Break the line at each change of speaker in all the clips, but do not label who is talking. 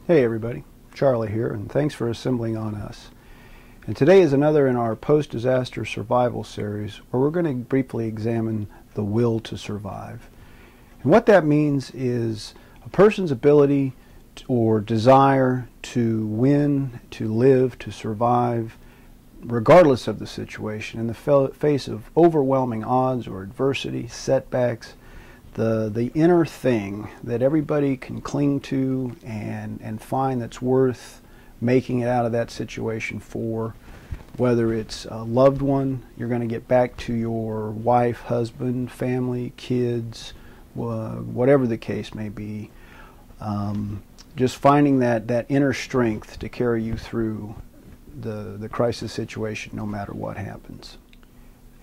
Hey everybody, Charlie here, and thanks for assembling on us. And today is another in our post-disaster survival series where we're going to briefly examine the will to survive. And what that means is a person's ability or desire to win, to live, to survive, regardless of the situation, in the face of overwhelming odds or adversity, setbacks, the inner thing that everybody can cling to and find that's worth making it out of that situation for, whether it's a loved one, you're going to get back to your wife, husband, family, kids, whatever the case may be. Just finding that inner strength to carry you through the crisis situation no matter what happens.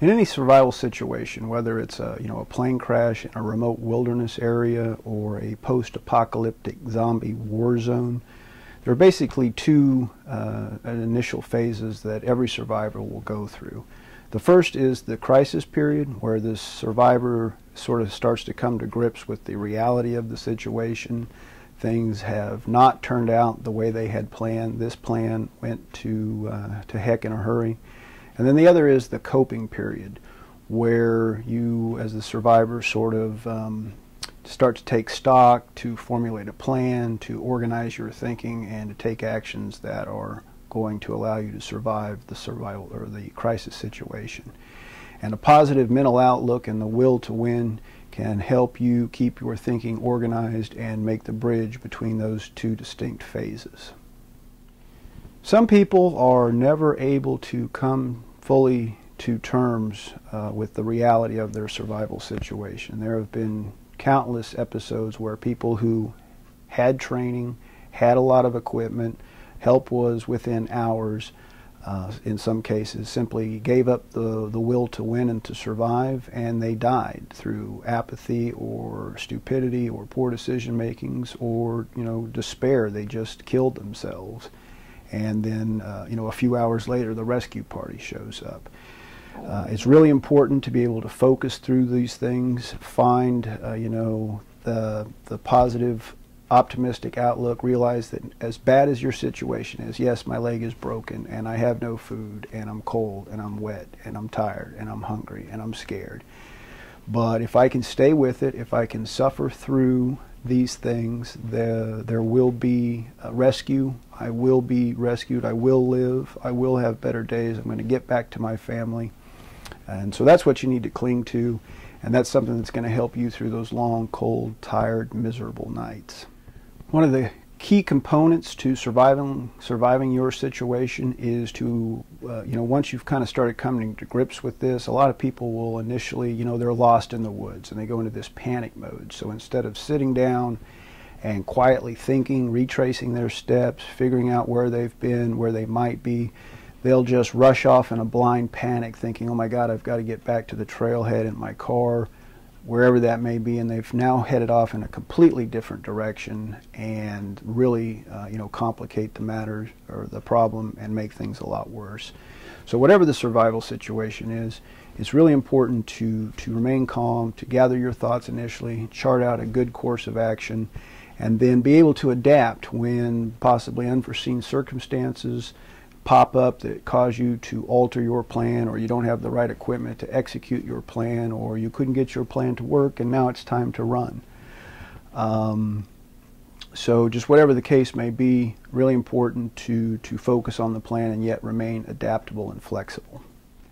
In any survival situation, whether it's a plane crash in a remote wilderness area or a post-apocalyptic zombie war zone, there are basically two initial phases that every survivor will go through. The first is the crisis period, where this survivor sort of starts to come to grips with the reality of the situation. Things have not turned out the way they had planned. This plan went to heck in a hurry. And then the other is the coping period, where you, as the survivor, sort of start to take stock, to formulate a plan, to organize your thinking, and to take actions that are going to allow you to survive the survival or the crisis situation. And a positive mental outlook and the will to win can help you keep your thinking organized and make the bridge between those two distinct phases. Some people are never able to come fully to terms with the reality of their survival situation. There have been countless episodes where people who had training, had a lot of equipment, help was within hours, in some cases simply gave up the will to win and to survive, and they died through apathy or stupidity or poor decision makings or despair. They just killed themselves. And then, a few hours later, the rescue party shows up. It's really important to be able to focus through these things, find, the positive, optimistic outlook, realize that as bad as your situation is, yes, my leg is broken, and I have no food, and I'm cold, and I'm wet, and I'm tired, and I'm hungry, and I'm scared. But if I can stay with it, if I can suffer through these things, there will be a rescue. I will be rescued. I will live. I will have better days. I'm going to get back to my family. And so that's what you need to cling to, and that's something that's going to help you through those long, cold, tired, miserable nights. One of the key components to surviving your situation is to, once you've kind of started coming to grips with this, a lot of people will initially, they're lost in the woods and they go into this panic mode. So instead of sitting down and quietly thinking, retracing their steps, figuring out where they've been, where they might be, they'll just rush off in a blind panic thinking, oh my God, I've got to get back to the trailhead in my car, wherever that may be, and they've now headed off in a completely different direction and really complicate the matter or the problem and make things a lot worse. So whatever the survival situation is, it's really important to remain calm, to gather your thoughts initially, chart out a good course of action, and then be able to adapt when possibly unforeseen circumstances pop up that cause you to alter your plan, or you don't have the right equipment to execute your plan, or you couldn't get your plan to work and now it's time to run. So just whatever the case may be, really important to focus on the plan and yet remain adaptable and flexible.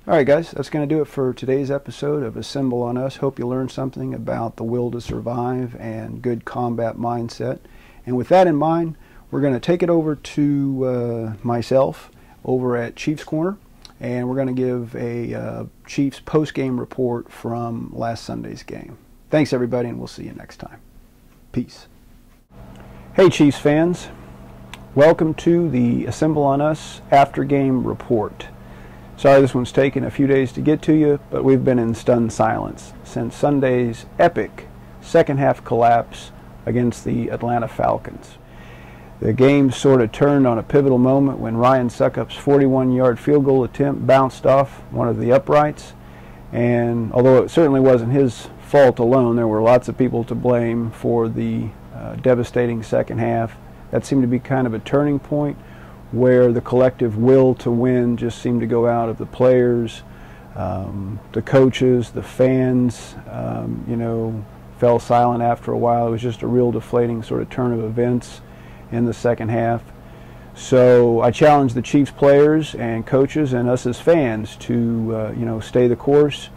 Alright guys, that's going to do it for today's episode of Assemble on Us. Hope you learned something about the will to survive and good combat mindset. And with that in mind, we're going to take it over to myself over at Chiefs Corner, and we're going to give a Chiefs post-game report from last Sunday's game. Thanks everybody, and we'll see you next time. Peace. Hey Chiefs fans, welcome to the Assemble on Us after-game report. Sorry this one's taken a few days to get to you, but we've been in stunned silence since Sunday's epic second-half collapse against the Atlanta Falcons. The game sort of turned on a pivotal moment when Ryan Succop's 41-yard field goal attempt bounced off one of the uprights. And although it certainly wasn't his fault alone, there were lots of people to blame for the devastating second half. That seemed to be kind of a turning point where the collective will to win just seemed to go out of the players, the coaches, the fans, fell silent after a while. It was just a real deflating sort of turn of events in the second half. So I challenge the Chiefs players and coaches and us as fans to stay the course,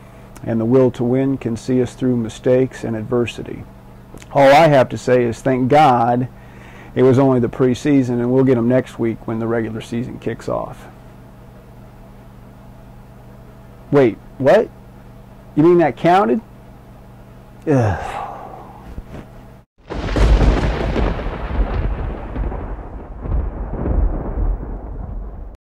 and the will to win can see us through mistakes and adversity. All I have to say is thank God it was only the preseason, and we'll get them next week when the regular season kicks off. Wait, what? You mean that counted? Ugh.